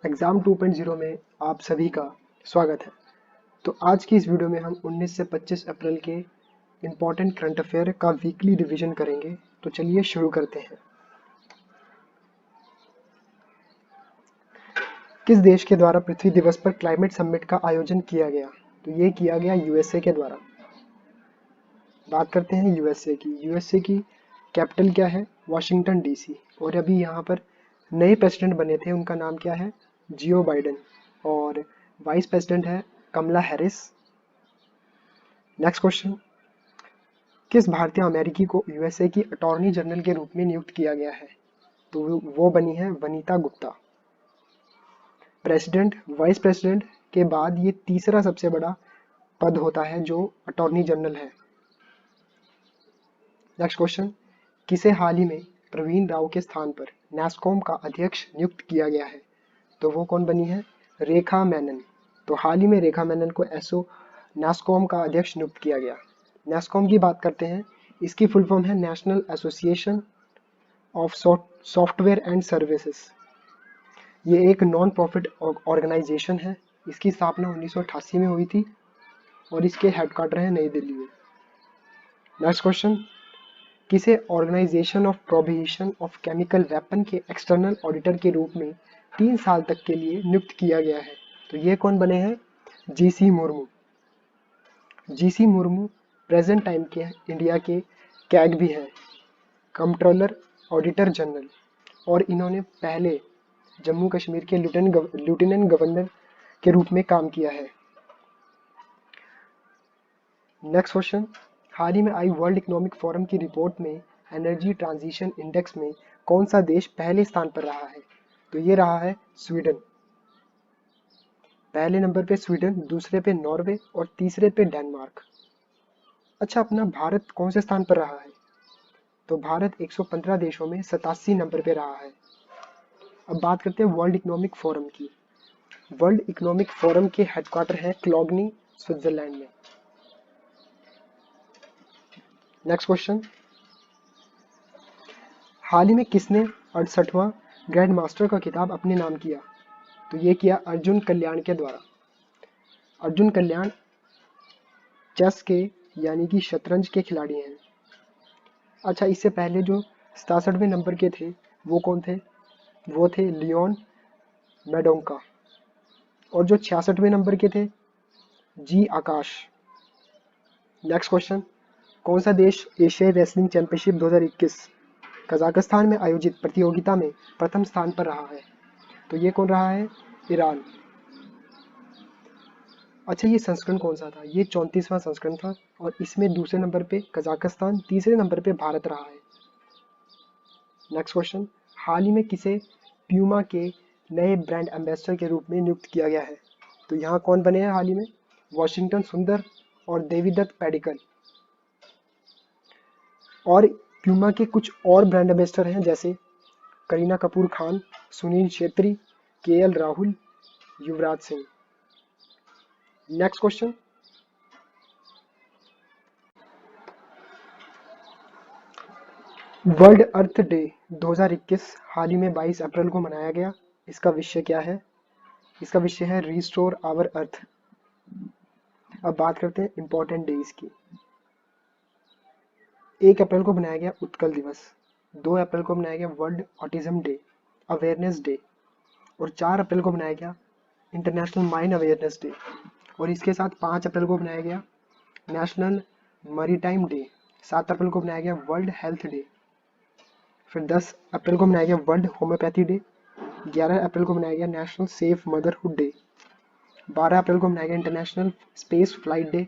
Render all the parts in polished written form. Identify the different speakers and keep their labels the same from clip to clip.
Speaker 1: Exam 2.0 में आप सभी का स्वागत है। तो आज की इस वीडियो में हम 19 से 25 अप्रैल के इम्पॉर्टेंट करंट अफेयर का वीकली रिवीजन करेंगे। तो चलिए शुरू करते हैं। किस देश के द्वारा पृथ्वी दिवस पर क्लाइमेट समिट का आयोजन किया गया? तो ये किया गया यूएसए के द्वारा। बात करते हैं यूएसए की। यूएसए की कैपिटल क्या है? Washington DC. और अभी यहाँ पर नए प्रेसिडेंट बने थे, उनका नाम क्या है? जियो बाइडेन। और वाइस प्रेसिडेंट है कमला हैरिस। नेक्स्ट क्वेश्चन, किस भारतीय अमेरिकी को यूएसए की अटॉर्नी जनरल के रूप में नियुक्त किया गया है? तो वो बनी है Vanita Gupta. President, vice president के बाद ये तीसरा सबसे बड़ा पद होता है जो अटॉर्नी जनरल है। नेक्स्ट क्वेश्चन, किसे हाल ही में प्रवीण राव के स्थान पर नैस्कॉम का अध्यक्ष नियुक्त किया गया है? तो वो कौन बनी है? रेखा मेनन। तो हाल ही में रेखा मेनन को एसओ नैस्कॉम का अध्यक्ष नियुक्त किया गया। नैस्कॉम की बात करते हैं। इसकी फुल फॉर्म है national association of software and services. ये एक नॉन प्रॉफिट ऑर्गेनाइजेशन है। इसकी स्थापना 1988 में हुई थी और इसके हेडक्वार्टर है नई दिल्ली में। नेक्स्ट क्वेश्चन, किसे organisation of prohibition of chemical weapon के एक्सटर्नल ऑडिटर के रूप में 3 साल तक के लिए नियुक्त किया गया है? तो ये कौन बने हैं? GC Murmu. GC Murmu present time के इंडिया के कैग भी हैं, कंट्रोलर ऑडिटर जनरल। और इन्होंने पहले जम्मू कश्मीर के लेफ्टिनेंट गवर्नर के रूप में काम किया है। नेक्स्ट क्वेश्चन, हाल ही में आई वर्ल्ड इकोनॉमिक फोरम की रिपोर्ट में एनर्जी ट्रांजिशन इंडेक्स में कौन सा देश पहले स्थान पर रहा है? तो ये रहा है स्वीडन। पहले नंबर पे स्वीडन, दूसरे पे नॉर्वे और तीसरे पे डेनमार्क। अच्छा, अपना भारत कौन से स्थान पर रहा है? तो भारत 115 देशों में 87 नंबर पे रहा है। अब बात करते हैं वर्ल्ड इकोनॉमिक फोरम की। वर्ल्ड इकोनॉमिक फोरम के हेडक्वार्टर है क्लॉगनी, स्विट्जरलैंड में। नेक्स्ट क्वेश्चन, हाल ही में किसने 68वां ग्रैंड मास्टर का खिताब अपने नाम किया? तो ये किया अर्जुन कल्याण के द्वारा। अर्जुन कल्याण चेस के यानी कि शतरंज के खिलाड़ी हैं। अच्छा, इससे पहले जो 67वें नंबर के थे वो कौन थे? वो थे लियोन मेडोंका। और जो 66वें नंबर के थे, जी आकाश। नेक्स्ट क्वेश्चन, कौन सा देश एशियाई रेसलिंग चैंपियनशिप 2021 कजाकिस्तान में आयोजित प्रतियोगिता में प्रथम स्थान पर रहा है? तो ये कौन रहा है? ईरान। अच्छा, ये संस्करण कौन सा था? ये 34वां संस्करण था और इसमें दूसरे नंबर पे कजाकिस्तान, तीसरे नंबर पे भारत रहा है। नेक्स्ट क्वेश्चन, हाल ही में किसे प्यूमा के नए ब्रांड एम्बेसडर के रूप में नियुक्त किया गया है? तो यहाँ कौन बने हैं हाल ही में? वॉशिंगटन सुंदर और देवीदत्त पैडिकल। और प्यूमा के कुछ और ब्रांड एम्बेसडर हैं जैसे Kareena Kapoor Khan, Sunil Chhetri, KL Rahul, Yuvraj Singh. Next question, world अर्थ डे 2021 हाल ही में 22 अप्रैल को मनाया गया। इसका विषय क्या है? इसका विषय है रिस्टोर आवर अर्थ। अब बात करते हैं इंपॉर्टेंट डेज की। 1 अप्रैल को मनाया गया उत्कल दिवस। 2 अप्रैल को मनाया गया world autism day awareness day. और 4 अप्रैल को मनाया गया इंटरनेशनल माइन अवेयरनेस डे। और इसके साथ 5 अप्रैल को मनाया गया नेशनल मैरीटाइम डे। 7 अप्रैल को मनाया गया वर्ल्ड हेल्थ डे। फिर 10 अप्रैल को मनाया गया वर्ल्ड होम्योपैथी डे। 11 अप्रैल को मनाया गया नेशनल सेफ मदरहुड डे। 12 अप्रैल को मनाया गया इंटरनेशनल स्पेस फ्लाइट डे।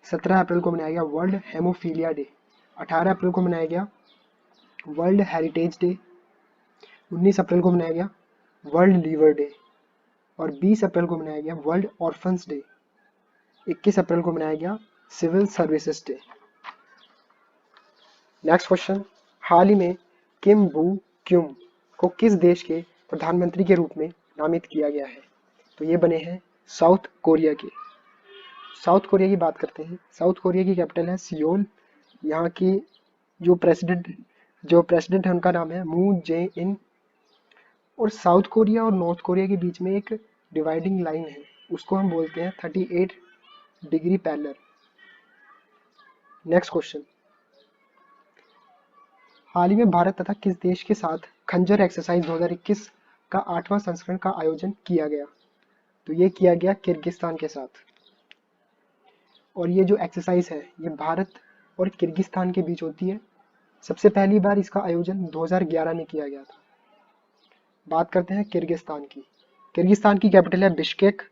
Speaker 1: 17 अप्रैल को मनाया गया वर्ल्ड हेमोफीलिया डे। 18 अप्रैल को मनाया गया वर्ल्ड हेरिटेज डे। 19 अप्रैल को मनाया गया वर्ल्ड लीवर डे। और 20 अप्रैल को मनाया गया वर्ल्ड ऑर्फन्स डे। 21 अप्रैल को मनाया गया civil services day. Next question, हाल ही में किम बू क्यूम को किस देश के प्रधानमंत्री के रूप में नामित किया गया है? तो ये बने हैं साउथ कोरिया के। साउथ कोरिया की बात करते हैं। साउथ कोरिया की कैपिटल है सियोल। यहाँ की जो प्रेसिडेंट है उनका नाम है मून जे इन। और साउथ कोरिया और नॉर्थ कोरिया के बीच में एक डिवाइडिंग लाइन है, उसको हम बोलते हैं 38 डिग्री पैरेलल। नेक्स्ट क्वेश्चन, हाल ही में भारत तथा किस देश के साथ खंजर एक्सरसाइज 2021 का 8वां संस्करण का आयोजन किया गया? तो ये किया गया किर्गिस्तान के साथ। और ये जो एक्सरसाइज है ये भारत और किर्गिस्तान के बीच होती है। सबसे पहली बार इसका आयोजन 2011 में किया गया था। बात करते हैं किर्गिस्तान की। किर्गिस्तान की कैपिटल है बिश्केक,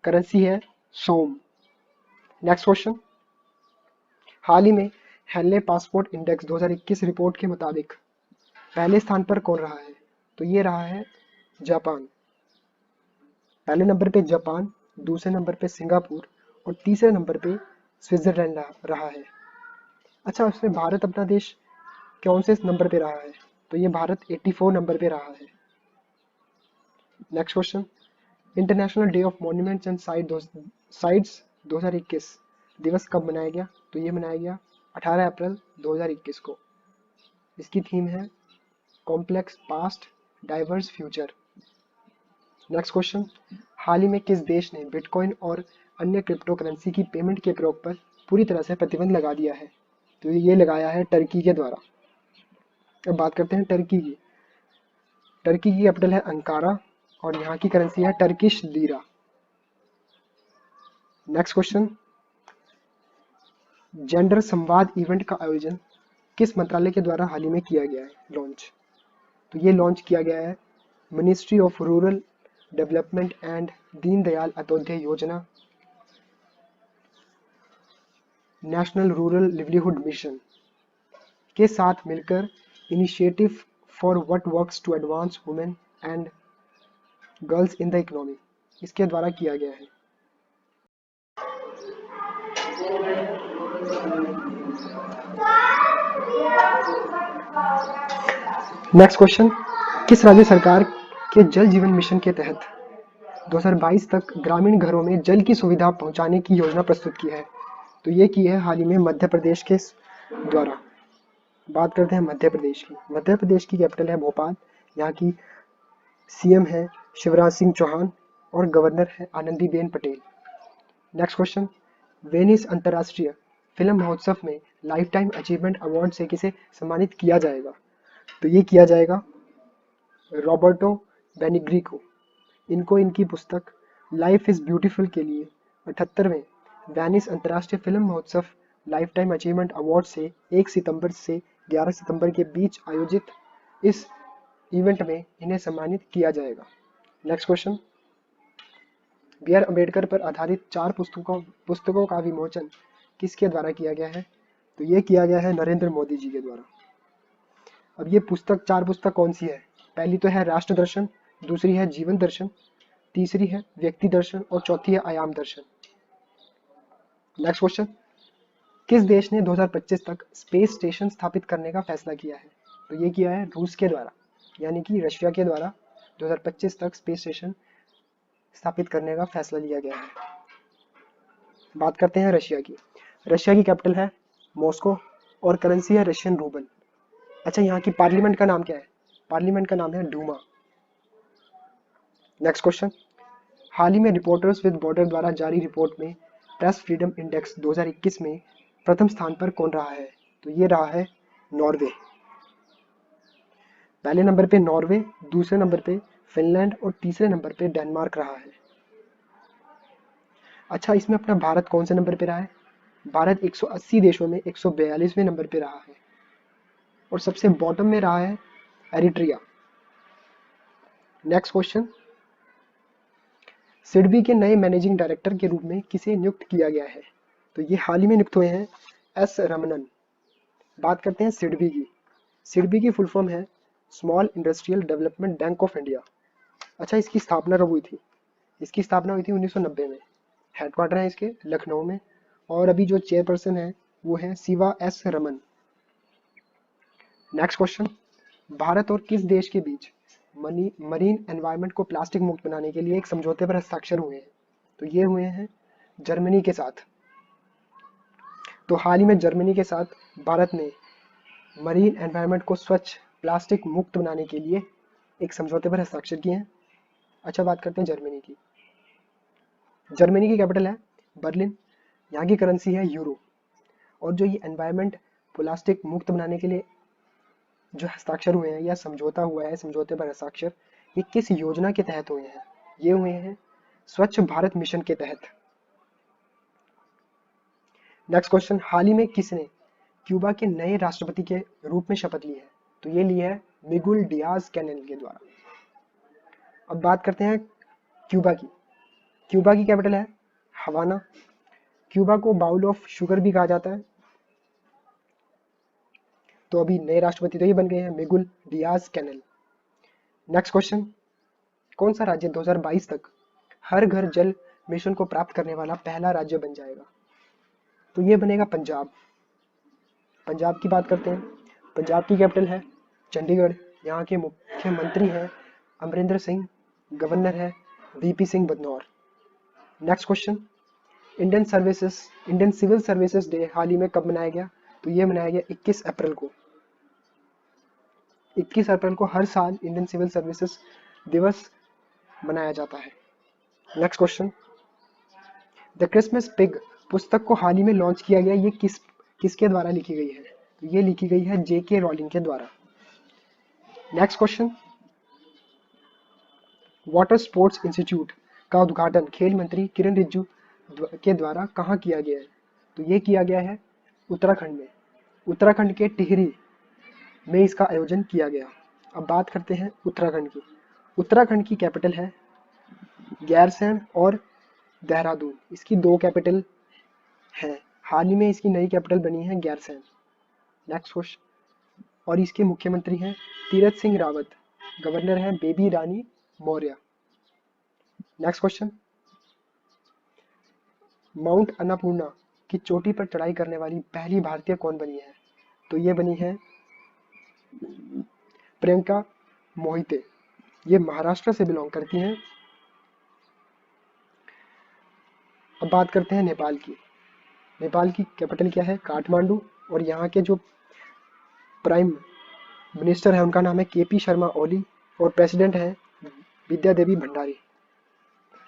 Speaker 1: करेंसी है सोम। नेक्स्ट क्वेश्चन, हाल ही में हेनले पासपोर्ट इंडेक्स 2021 रिपोर्ट के मुताबिक पहले स्थान पर कौन रहा है? तो ये रहा है जापान। पहले नंबर पे जापान, दूसरे नंबर पे सिंगापुर और तीसरे नंबर पे स्विट्जरलैंड रहा है। अच्छा, उसमें भारत अपना देश कौन से नंबर पे रहा है? तो ये भारत 84 नंबर पे रहा है। Next question, international day of monuments and sites 2021 दिवस कब मनाया गया? तो ये मनाया गया 18 अप्रैल 2021 को। इसकी थीम है complex past diverse future. Next question, हाल ही में किस देश ने बिटकॉइन और अन्य क्रिप्टो करेंसी की पेमेंट के प्रयोग पर पूरी तरह से प्रतिबंध लगा दिया है? तो ये लगाया है टर्की के द्वारा। अब बात करते हैं टर्की की। टर्की की कैपिटल है अंकारा और यहाँ की करेंसी है Turkish lira. Next question, gender संवाद इवेंट का आयोजन किस मंत्रालय के द्वारा हाल ही में किया गया है लॉन्च? तो ये लॉन्च किया गया है ministry of rural development and Deendayal Antyodaya Yojana, national rural livelihood mission के साथ मिलकर initiative for what works to advance women and girls in the economy, इसके द्वारा किया गया है। नेक्स्ट क्वेश्चन, किस राज्य सरकार के जल जीवन मिशन के तहत 2022 तक ग्रामीण घरों में जल की सुविधा पहुंचाने की योजना प्रस्तुत की है? तो ये की है हाल ही में मध्य प्रदेश के द्वारा। बात करते हैं मध्य प्रदेश की। मध्य प्रदेश की कैपिटल है भोपाल, यहाँ की सीएम है शिवराज सिंह चौहान और गवर्नर है Anandiben Patel. Next question, Venice अंतर्राष्ट्रीय फिल्म महोत्सव में लाइफ टाइम अचीवमेंट अवार्ड से किसे सम्मानित किया जाएगा? तो ये किया जाएगा रॉबर्टो बेनिग्री को। इनको इनकी पुस्तक लाइफ इज ब्यूटीफुल के लिए 78वें वेनिस अंतर्राष्ट्रीय फिल्म महोत्सव लाइफ टाइम अचीवमेंट अवार्ड से 1 सितंबर से 11 सितंबर के बीच आयोजित इस इवेंट में इन्हें सम्मानित किया जाएगा। Next question, B R Ambedkar पर आधारित 4 पुस्तकों का विमोचन किसके द्वारा किया गया है? तो ये किया गया है नरेंद्र मोदी जी के द्वारा। अब ये 4 पुस्तक कौन सी है? पहली तो है राष्ट्र दर्शन, दूसरी है जीवन दर्शन, तीसरी है व्यक्ति दर्शन और चौथी है आयाम दर्शन। नेक्स्ट क्वेश्चन, किस देश ने 2025 तक स्पेस स्टेशन स्थापित करने का फैसला किया है? तो ये किया है रूस के द्वारा, यानी कि रशिया के द्वारा 2025 तक स्पेस स्टेशन स्थापित करने का फैसला लिया गया है। बात करते हैं रशिया की। रशिया की कैपिटल है मॉस्को और करेंसी है रशियन रूबल। अच्छा, यहाँ की पार्लियामेंट का नाम क्या है? पार्लियामेंट का नाम है डूमा। नेक्स्ट क्वेश्चन, हाल ही में रिपोर्टर्स विद बॉर्डर द्वारा जारी रिपोर्ट में प्रेस फ्रीडम इंडेक्स 2021 में प्रथम स्थान पर कौन रहा है? तो ये रहा है नॉर्वे। पहले नंबर पे नॉर्वे, दूसरे नंबर पे फिनलैंड और तीसरे नंबर पे डेनमार्क रहा है। अच्छा, इसमें अपना भारत कौन से नंबर पे रहा है? भारत 180 देशों में 142वें नंबर पे रहा है और सबसे बॉटम में रहा है एरिट्रिया। नेक्स्ट क्वेश्चन, सिडबी के नए मैनेजिंग डायरेक्टर के रूप में किसे नियुक्त किया गया है? तो ये हाल ही में नियुक्त हुए हैं एस रमनन। बात करते हैं सिडबी की। सिडबी की फुल फॉर्म है small industrial development bank of India. अच्छा, इसकी स्थापना कब हुई थी? इसकी स्थापना हुई थी 1990 में। हेडक्वार्टर है इसके लखनऊ में और अभी जो चेयरपर्सन है वो है Shiva S Raman. Next question, Bharat और किस देश के बीच मरीन एनवायरनमेंट को प्लास्टिक मुक्त बनाने के लिए एक समझौते पर हस्ताक्षर हुए हैं? तो ये हुए हैं जर्मनी के साथ। तो हाल ही में जर्मनी के साथ भारत ने मरीन एनवायरनमेंट को स्वच्छ प्लास्टिक मुक्त बनाने के लिए एक समझौते पर हस्ताक्षर किए हैं। अच्छा, बात करते हैं जर्मनी की। जर्मनी की कैपिटल है बर्लिन, यहाँ की करेंसी है यूरो। और जो ये एनवायरनमेंट प्लास्टिक मुक्त बनाने के लिए जो हस्ताक्षर हुए हैं या समझौता हुआ है, समझौते पर हस्ताक्षर, ये किस योजना के तहत हुए हैं? ये हुए हैं स्वच्छ भारत मिशन के तहत। नेक्स्ट क्वेश्चन, हाल ही में किसने क्यूबा के नए राष्ट्रपति के रूप में शपथ ली है? तो ये ली है मिगुल डियाज कैनेल के द्वारा। अब बात करते हैं क्यूबा की। क्यूबा की कैपिटल है हवाना। क्यूबा को बाउल ऑफ शुगर भी कहा जाता है। तो अभी नए राष्ट्रपति तो ये बन गए हैं Miguel Diaz Canel. Next question, कौन सा राज्य 2022 तक हर घर जल मिशन को प्राप्त करने वाला पहला राज्य बन जाएगा? तो ये बनेगा पंजाब। पंजाब की बात करते हैं। पंजाब की कैपिटल है चंडीगढ़। यहाँ के मुख्यमंत्री हैं अमरिंदर सिंह, गवर्नर है VP Singh Badnore. Next question, Indian civil services day हाल ही में कब मनाया गया? तो ये मनाया गया 21 अप्रैल को। 21 अप्रैल को हर साल इंडियन सिविल सर्विसेज दिवस मनाया जाता है। Next question, the Christmas pig पुस्तक को हाल ही में लॉन्च किया गया, ये किसके द्वारा लिखी गई है? तो ये लिखी गई है जेके रॉलिंग के द्वारा। Next question, water sports institute का उद्घाटन खेल मंत्री किरण रिजिजू के द्वारा कहाँ किया गया है? तो ये किया गया है उत्तराखंड में। उत्तराखंड के टिहरी में इसका आयोजन किया गया। अब बात करते हैं उत्तराखंड की। उत्तराखंड की कैपिटल है गैरसैंण और देहरादून। इसकी दो कैपिटल हैं। हाल ही में इसकी नई कैपिटल बनी है गैरसैंण। नेक्स्ट क्वेश्चन, और इसके मुख्यमंत्री हैं तीरथ सिंह रावत, गवर्नर है Baby Rani Maurya. Next question, mount Annapurna की चोटी पर चढ़ाई करने वाली पहली भारतीय कौन बनी है? तो ये बनी है प्रियंका मोहिते। ये महाराष्ट्र से बिलोंग करती हैं। अब बात करते हैं नेपाल की। नेपाल की कैपिटल क्या है? काठमांडू। और यहाँ के जो प्राइम मिनिस्टर है उनका नाम है केपी शर्मा ओली और प्रेसिडेंट है विद्या देवी भंडारी।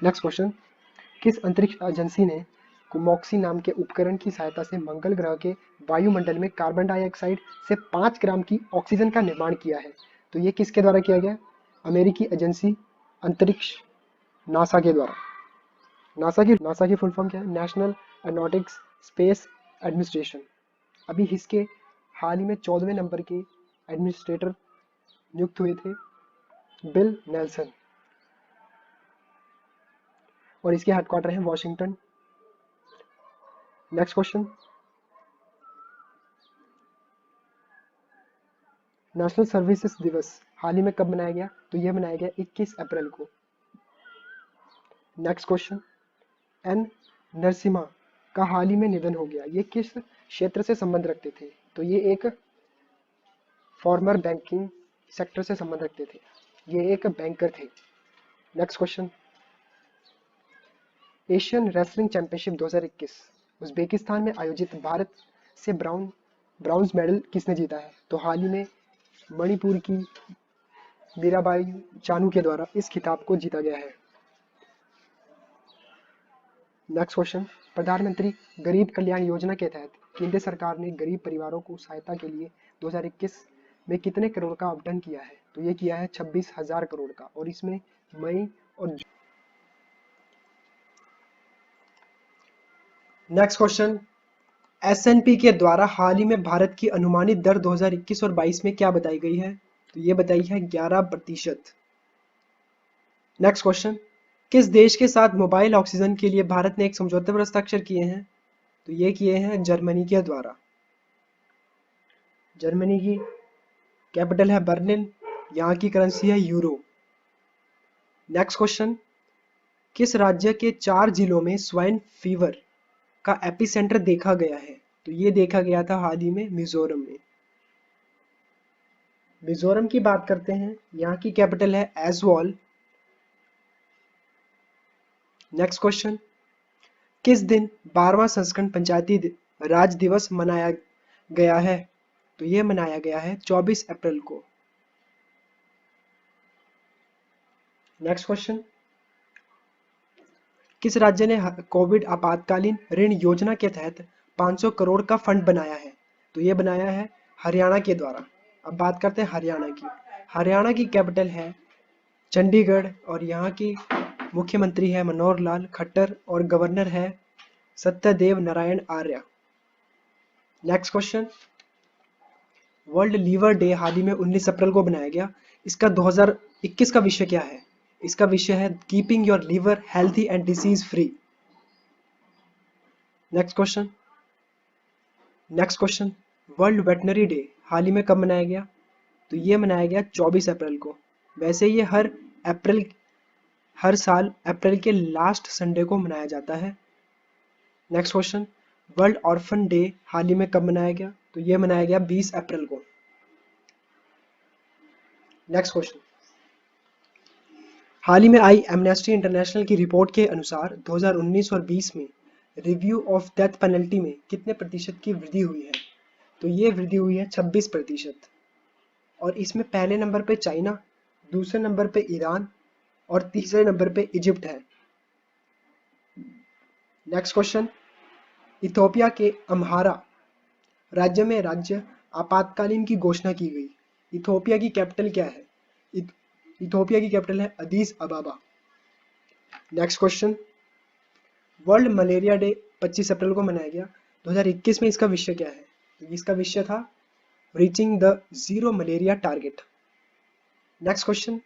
Speaker 1: नेक्स्ट क्वेश्चन, किस अंतरिक्ष एजेंसी ने कुमॉक्सी नाम के उपकरण की सहायता से मंगल ग्रह के वायुमंडल में कार्बन डाइऑक्साइड से 5 ग्राम की ऑक्सीजन का निर्माण किया है? तो ये किसके द्वारा किया गया? अमेरिकी एजेंसी अंतरिक्ष नासा के द्वारा। नासा की फुल फॉर्म क्या है? National aeronautics space administration. अभी इसके हाल ही में 14वें नंबर के एडमिनिस्ट्रेटर नियुक्त हुए थे बिल नेल्सन, और इसके हेडक्वार्टर हैं Washington. Next question, national services दिवस हाल ही में कब मनाया गया? तो यह मनाया गया 21 अप्रैल को। नेक्स्ट क्वेश्चन, एन नरसिम्हा का हाल ही में निधन हो गया, ये किस क्षेत्र से संबंध रखते थे? तो ये एक फॉर्मर बैंकिंग सेक्टर से संबंध रखते थे, ये एक बैंकर थे। Next question, Asian wrestling championship 2021 Uzbekistan में आयोजित भारत से ब्राउन्ज मेडल किसने जीता है? तो हाल ही में मणिपुर की मीराबाई चानू के द्वारा इस खिताब को जीता गया है। नेक्स्ट क्वेश्चन, प्रधानमंत्री गरीब कल्याण योजना के तहत केंद्र सरकार ने गरीब परिवारों को सहायता के लिए 2021 में कितने करोड़ का आवंटन किया है? तो ये किया है 26,000 करोड़ का, और इसमें मई और नेक्स्ट क्वेश्चन, एसएनपी के द्वारा हाल ही में भारत की अनुमानित दर 2021 और 22 में क्या बताई गई है? तो ये बताई है 11%। नेक्स्ट क्वेश्चन, किस देश के साथ मोबाइल ऑक्सीजन के लिए भारत ने एक समझौते पर हस्ताक्षर किए हैं? तो ये किए हैं जर्मनी के द्वारा। जर्मनी की कैपिटल है बर्लिन, यहाँ की करेंसी है यूरो। नेक्स्ट क्वेश्चन, किस राज्य के 4 जिलों में स्वाइन फीवर का एपिसेंटर देखा गया है? तो ये देखा गया था हाल ही में मिजोरम में। मिजोरम की बात करते हैं, यहाँ की कैपिटल है एजवॉल। नेक्स्ट क्वेश्चन, किस दिन 12वां संस्करण पंचायती राज दिवस मनाया गया है? तो ये मनाया गया है 24 अप्रैल को। नेक्स्ट क्वेश्चन, किस राज्य ने कोविड आपातकालीन ऋण योजना के तहत 500 करोड़ का फंड बनाया है? तो ये बनाया है हरियाणा के द्वारा। अब बात करते हैं हरियाणा की। हरियाणा की कैपिटल है चंडीगढ़ और यहाँ की मुख्यमंत्री है मनोहर लाल खट्टर और गवर्नर है Satyadev Narayan Arya. Next question, world liver day हाल ही में 19 अप्रैल को बनाया गया। इसका 2021 का विषय क्या है? इसका विषय है keeping your liver healthy and disease free. Next question, world veterinary day हाल ही में कब मनाया गया? तो ये मनाया गया 24 अप्रैल को। वैसे ये हर साल अप्रैल के लास्ट संडे को मनाया जाता है। Next question, world orphan day हाल ही में कब मनाया गया? तो ये मनाया गया 20 अप्रैल को। नेक्स्ट क्वेश्चन, हाल ही में आई एमनेस्टी इंटरनेशनल की रिपोर्ट के अनुसार 2019 और 20 में रिव्यू ऑफ डेथ पेनल्टी में कितने प्रतिशत की वृद्धि हुई है? तो ये वृद्धि हुई है 26%। और इसमें पहले नंबर पे चाइना, दूसरे नंबर पे ईरान और तीसरे नंबर पे इजिप्ट है। नेक्स्ट क्वेश्चन, इथोपिया के अम्हारा राज्य में राज्य आपातकालीन की घोषणा की गई। इथोपिया की कैपिटल क्या है? इथोपिया की कैपिटल है Addis Ababa. Next question, world malaria day 25 अप्रैल को मनाया गया। 2021 में इसका विषय क्या है? तो इसका विषय था reaching the zero malaria target. Next question,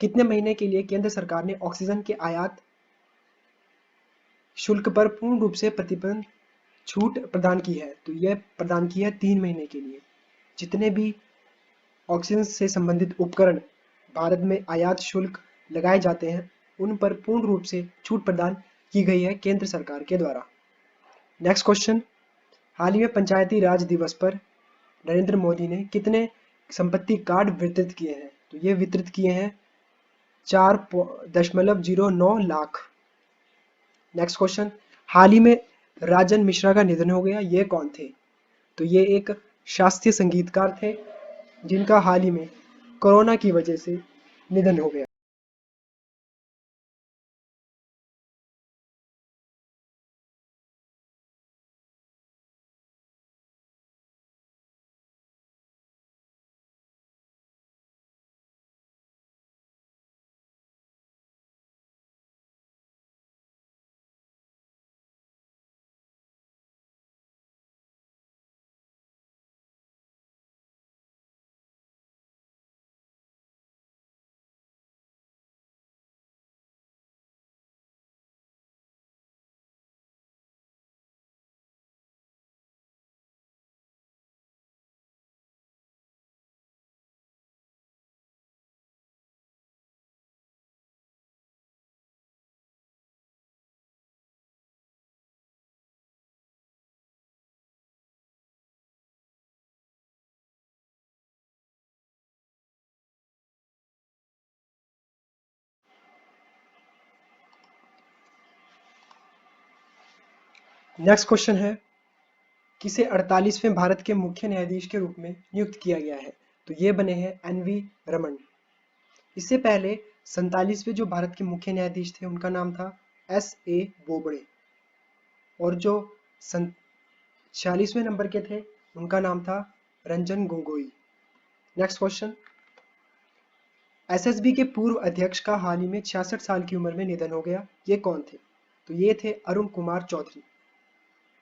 Speaker 1: कितने महीने के लिए केंद्र सरकार ने ऑक्सीजन के आयात शुल्क पर पूर्ण रूप से प्रतिबंध छूट प्रदान की है? तो यह प्रदान की है 3 महीने के लिए। जितने भी ऑक्सीजन से संबंधित उपकरण भारत में आयात शुल्क लगाए जाते हैं उन पर पूर्ण रूप से छूट प्रदान की गई है केंद्र सरकार के द्वारा। नेक्स्ट क्वेश्चन, हाल ही में पंचायती राज दिवस पर नरेंद्र मोदी ने कितने संपत्ति कार्ड वितरित किए हैं? तो ये वितरित किए हैं 4.09 लाख। नेक्स्ट क्वेश्चन, हाल ही में राजन मिश्रा का निधन हो गया। ये कौन थे? तो ये एक शास्त्रीय संगीतकार थे जिनका हाल ही में कोरोना की वजह से निधन हो गया। नेक्स्ट क्वेश्चन है, किसे 48वें भारत के मुख्य न्यायाधीश के रूप में नियुक्त किया गया है? तो ये बने हैं एन.वी. रमन। इससे पहले 47वें जो भारत के मुख्य न्यायाधीश थे उनका नाम था S.A. बोबड़े और जो 46वें नंबर के थे उनका नाम था Ranjan Gogoi. Next question, SSB के पूर्व अध्यक्ष का हाल ही में 66 साल की उम्र में निधन हो गया। ये कौन थे? तो ये थे अरुण कुमार चौधरी।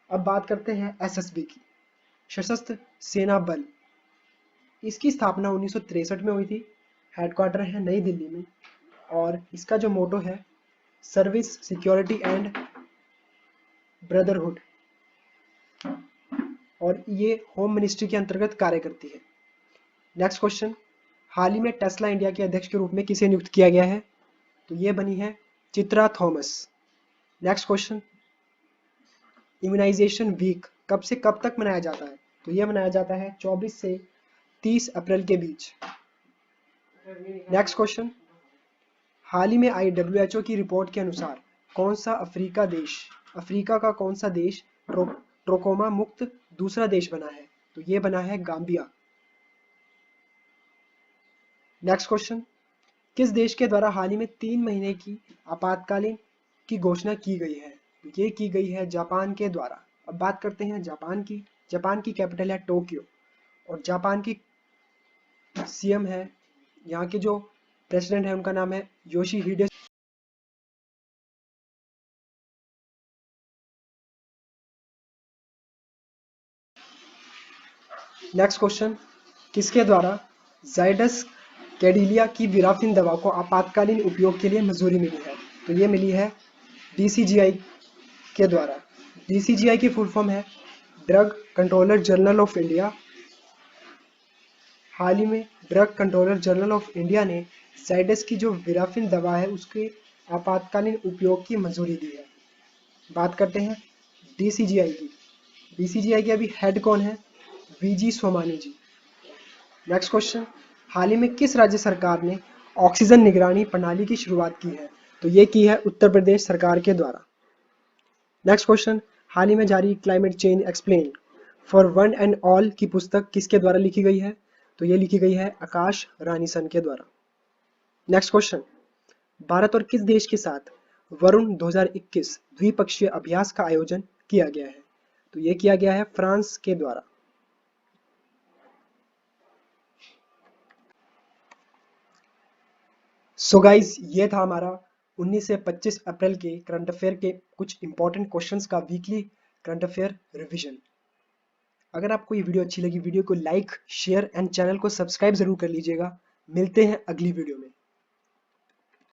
Speaker 1: अब बात करते हैं एसएसबी की। सशस्त्र सेना बल, इसकी स्थापना 1963 में हुई थी। हेडक्वार्टर है नई दिल्ली में और इसका जो मोटो है सर्विस, सिक्योरिटी एंड ब्रदरहुड और ये होम मिनिस्ट्री के अंतर्गत कार्य करती है। नेक्स्ट क्वेश्चन, हाल ही में टेस्ला इंडिया के अध्यक्ष के रूप में किसे नियुक्त किया गया है? तो ये बनी है Chitra Thomas. Next question, immunisation week कब से कब तक मनाया जाता है? तो यह मनाया जाता है 24 से 30 अप्रैल के बीच। नेक्स्ट क्वेश्चन, हाल ही में आई WHO की रिपोर्ट के अनुसार कौन सा अफ्रीका का कौन सा देश ट्रोकोमा मुक्त दूसरा देश बना है? तो ये बना है गाम्बिया। नेक्स्ट क्वेश्चन, किस देश के द्वारा हाल ही में 3 महीने की आपातकालीन की घोषणा की गई है? ये की गई है जापान के द्वारा। अब बात करते हैं जापान की। जापान की कैपिटल है टोक्यो और जापान की सीएम है, यहाँ के जो प्रेसिडेंट है उनका नाम है योशिहिडे। नेक्स्ट क्वेश्चन, किसके द्वारा जाइडस कैडिला की विराफिन दवा को आपातकालीन उपयोग के लिए मंजूरी मिली है? तो ये मिली है डीसीजीआई के द्वारा। डीसीजीआई की फुल फॉर्म है drug controller general of India. हाल ही में drug controller general of India ने जाइडस की जो विराफिन दवा है उसके आपातकालीन उपयोग की मंजूरी दी है। बात करते हैं डीसीजीआई की। डीसीजीआई के अभी हेड कौन है? वीजी सोमानी जी। नेक्स्ट क्वेश्चन, हाल ही में किस राज्य सरकार ने ऑक्सीजन निगरानी प्रणाली की शुरुआत की है? तो ये की है उत्तर प्रदेश सरकार के द्वारा। नेक्स्ट क्वेश्चन, हाल ही में जारी climate change explain for one and all की पुस्तक किसके द्वारा लिखी गई है? तो ये लिखी गई है आकाश रानीसन के द्वारा। नेक्स्ट क्वेश्चन, भारत और किस देश के साथ वरुण 2021 द्विपक्षीय अभ्यास का आयोजन किया गया है? तो ये किया गया है फ्रांस के द्वारा। सो गाइज, ये था हमारा 19 से 25 अप्रैल के करंट अफेयर के कुछ इंपॉर्टेंट क्वेश्चंस का वीकली करंट अफेयर रिवीजन। अगर आपको ये वीडियो अच्छी लगी, वीडियो को लाइक शेयर एंड चैनल को सब्सक्राइब जरूर कर लीजिएगा। मिलते हैं अगली वीडियो में।